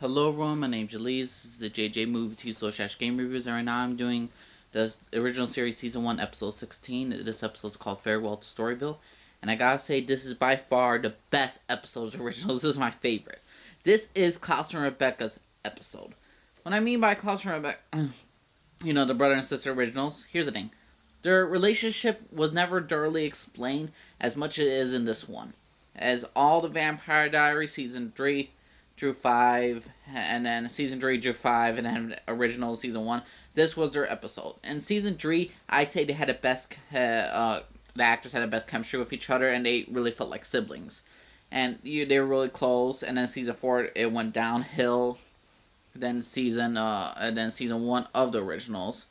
Hello everyone, my name's Jalise. This is the JJ Movie 2 Slash Game Reviews, and right now I'm doing the original series Season 1, Episode 16. This episode is called Farewell to Storyville, and I gotta say, this is by far the best episode of the original. This is my favorite. This is Klaus and Rebecca's episode. What I mean by Klaus and Rebecca, the brother and sister originals, here's the thing. Their relationship was never thoroughly explained as much as it is in this one. As all the Vampire Diaries Season 3 through 5, and then Season 3 through 5, and then original Season 1, this was their episode. In Season 3, I say they had the best, the actors had the best chemistry with each other, and they really felt like siblings. And they were really close, and then Season 4, it went downhill. Then Season 1 of the originals,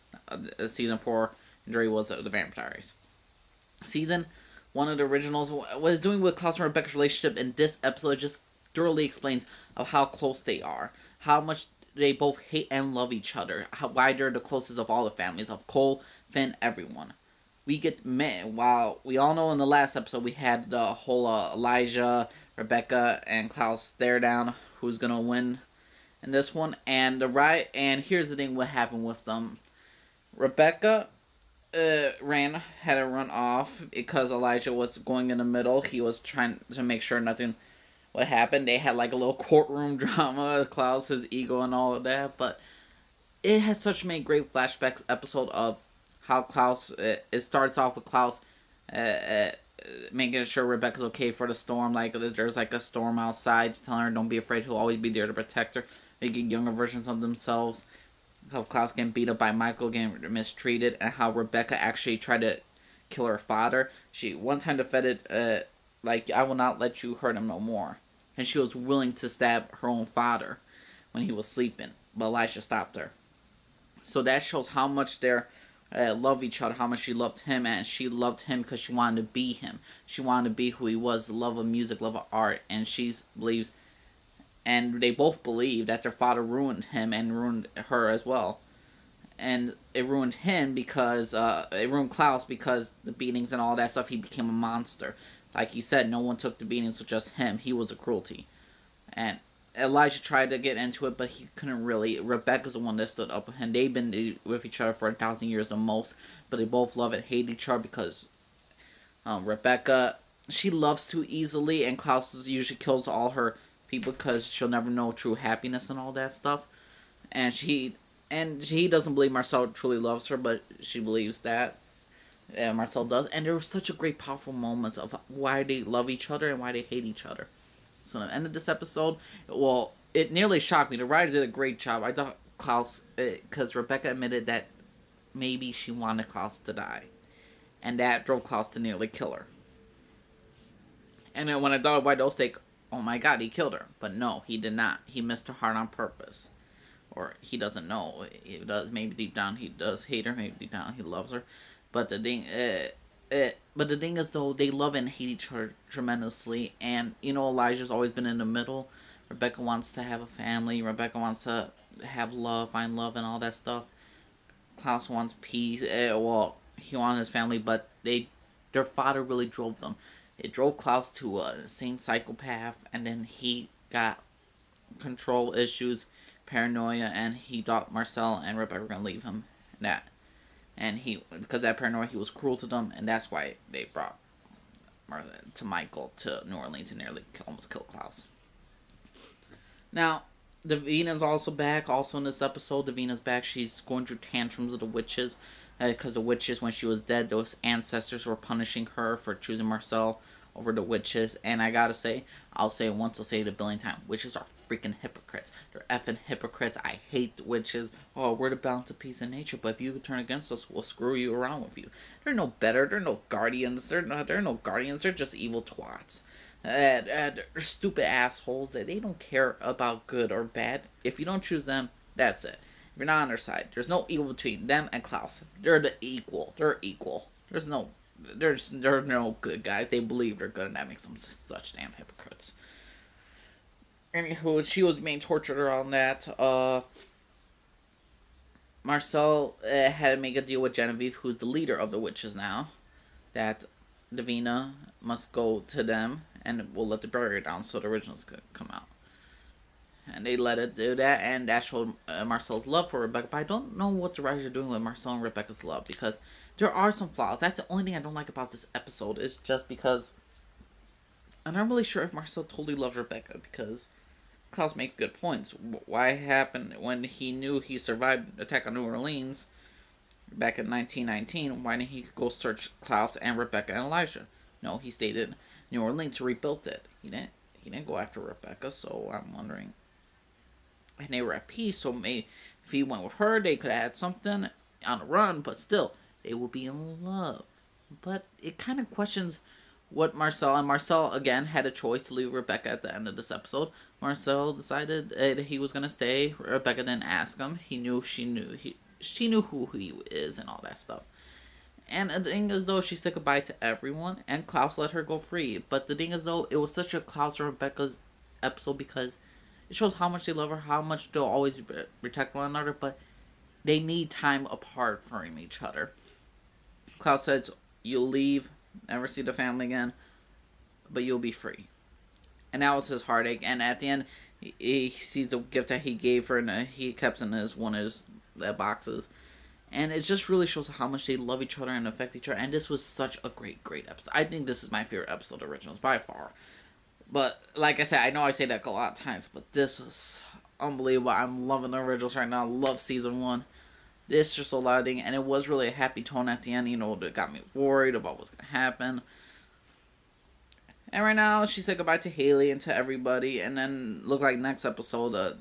Season 4 and 3 was the Vampire Diaries. Season 1 of the originals was doing with Klaus and Rebecca's relationship, and this episode just thoroughly explains of how close they are, how much they both hate and love each other, why they're the closest of all the families, of Cole, Finn, everyone. While we all know in the last episode we had the whole Elijah, Rebecca, and Klaus stare down who's gonna win in this one, and here's the thing: what happened with them? Rebecca had to run off because Elijah was going in the middle. He was trying to make sure nothing would happen. They had like a little courtroom drama, Klaus, his ego, and all of that. But it had such many great flashbacks episode of how Klaus. It starts off with Klaus making sure Rebecca's okay for the storm. Like there's like a storm outside, telling her don't be afraid. He'll always be there to protect her. Making younger versions of themselves. How Klaus getting beat up by Michael, getting mistreated, and how Rebecca actually tried to kill her father. She one time defended, I will not let you hurt him no more. And she was willing to stab her own father when he was sleeping, but Elijah stopped her. So that shows how much they love each other, how much she loved him, and she loved him because she wanted to be him. She wanted to be who he was, love of music, love of art, and and they both believe that their father ruined him and ruined her as well. And it ruined him because, it ruined Klaus because the beatings and all that stuff, he became a monster. Like he said, no one took the beatings, so just him. He was a cruelty. And Elijah tried to get into it, but he couldn't really. Rebecca's the one that stood up with him. They've been with each other for 1,000 years the most, but they both love and hate each other because Rebecca, she loves too easily, and Klaus usually kills all her people because she'll never know true happiness and all that stuff. And he doesn't believe Marcel truly loves her, but she believes that. Marcel does. And there were such a great, powerful moments of why they love each other and why they hate each other. So at the end of this episode, well, it nearly shocked me. The writers did a great job. I thought Klaus, because Rebecca admitted that maybe she wanted Klaus to die. And that drove Klaus to nearly kill her. And then when I thought about those, oh my god, he killed her. But no, he did not. He missed her heart on purpose. Or he doesn't know. He does. Maybe deep down he does hate her. Maybe deep down he loves her. But the thing, is though, they love and hate each other tremendously. And Elijah's always been in the middle. Rebecca wants to have a family. Rebecca wants to have love, find love, and all that stuff. Klaus wants peace. He wants his family, but their father really drove them. It drove Klaus to an insane psychopath, and then he got control issues, paranoia, and he thought Marcel and Rebecca were gonna leave him. Because of that paranoia, he was cruel to them, and that's why they brought Michael to New Orleans and nearly almost killed Klaus. Now, Davina's also back. Also in this episode, Davina's back. She's going through tantrums of the witches. Because the witches, when she was dead, those ancestors were punishing her for choosing Marcel over the witches. And I gotta say, I'll say it once, I'll say it a billion times. Witches are freaking hypocrites. They're effing hypocrites. I hate the witches. Oh, we're the balance of peace and nature, but if you turn against us, we'll screw you around with you. They're no better. They're no guardians. They're no guardians. They're just evil twats. They're stupid assholes. They don't care about good or bad. If you don't choose them, that's it. If you're not on their side, there's no equal between them and Klaus. They're equal. They're equal. There's no good guys. They believe they're good, and that makes them such damn hypocrites. Anywho, she was being tortured around that. Marcel had to make a deal with Genevieve, who's the leader of the witches now, that Davina must go to them, and we'll let the barrier down so the originals could come out. and they let it do that, and that showed Marcel's love for Rebecca. But I don't know what the writers are doing with Marcel and Rebecca's love, because there are some flaws. That's the only thing I don't like about this episode, is just because I'm not really sure if Marcel totally loves Rebecca, because Klaus makes good points. Why happened when he knew he survived the attack on New Orleans back in 1919? Why didn't he go search Klaus and Rebecca and Elijah? No, he stayed in New Orleans to rebuild it. He didn't go after Rebecca, so I'm wondering. And they were at peace, so maybe if he went with her, they could have had something on the run, but still, they would be in love. But it kind of questions what Marcel, and Marcel, again, had a choice to leave Rebecca at the end of this episode. Marcel decided that he was going to stay. Rebecca didn't ask him. She knew who he is and all that stuff. And the thing is, though, she said goodbye to everyone, and Klaus let her go free. But the thing is, though, it was such a Klaus and Rebecca's episode, because it shows how much they love her, how much they'll always protect one another, but they need time apart from each other. Klaus says, you'll leave, never see the family again, but you'll be free. And that was his heartache. And at the end, he sees the gift that he gave her, and he kept in one of his boxes. And it just really shows how much they love each other and affect each other. And this was such a great episode. I think this is my favorite episode of Originals by far. But like I said, I know I say that a lot of times, but this was unbelievable. I'm loving the Originals right now. I love season 1. This just a lot of things, and it was really a happy tone at the end. You know, that got me worried about what's gonna happen. And right now, she said goodbye to Haley and to everybody, and then look like next episode,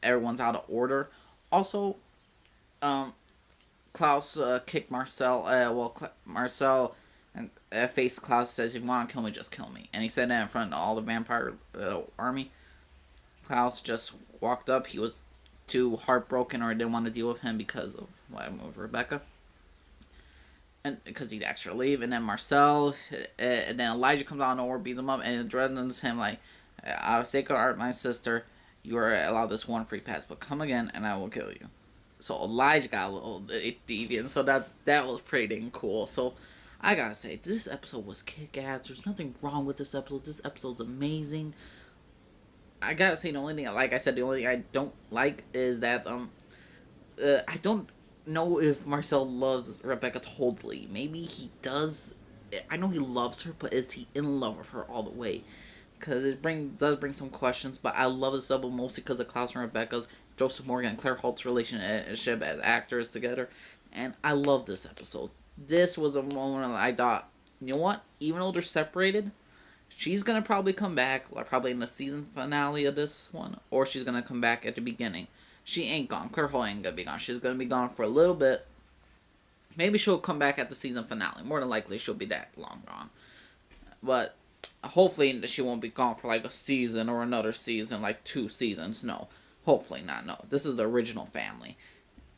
everyone's out of order. Also, Klaus kicked Marcel. Marcel and faced Klaus, says, "If you want to kill me, just kill me." And he said that in front of all the vampire army. Klaus just walked up. He was too heartbroken, or didn't want to deal with him because of what happened with Rebecca, and because he'd asked her to leave. And then Marcel, and then Elijah comes out of nowhere, beats him up, and it threatens him like, "Out of sacred art, my sister, you are allowed this one free pass, but come again, and I will kill you." So Elijah got a little deviant, so that was pretty dang cool. So I gotta say, this episode was kick-ass. There's nothing wrong with this episode. This episode's amazing. I gotta say, the only thing, like I said, the only thing I don't like is that, I don't know if Marcel loves Rebecca totally. Maybe he does. I know he loves her, but is he in love with her all the way? Because it does bring some questions, but I love this episode mostly because of Klaus and Rebecca's, Joseph Morgan and Claire Holt's relationship as actors together, and I love this episode. This was a moment I thought, you know what? Even though they're separated, she's gonna probably come back, like probably in the season finale of this one, or she's gonna come back at the beginning. She ain't gone. Claire Holt ain't gonna be gone. She's gonna be gone for a little bit. Maybe she'll come back at the season finale. More than likely, she'll be that long gone. But hopefully, she won't be gone for like a season or another season, like 2 seasons. No, hopefully not. No, this is the original family.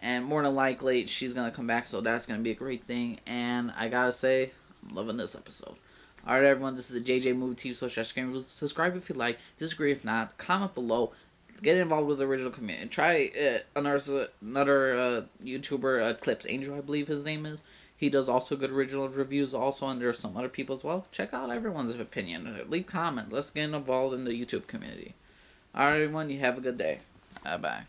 And more than likely, she's gonna come back, so that's gonna be a great thing. And I gotta say, I'm loving this episode. Alright, everyone, this is the JJ Movie TV Social Game Reviews. Subscribe if you like, disagree if not, comment below, get involved with the original community. Try another YouTuber, Clips Angel, I believe his name is. He does also good original reviews also, and there are some other people as well. Check out everyone's opinion. Leave comments. Let's get involved in the YouTube community. Alright, everyone, you have a good day. Bye-bye.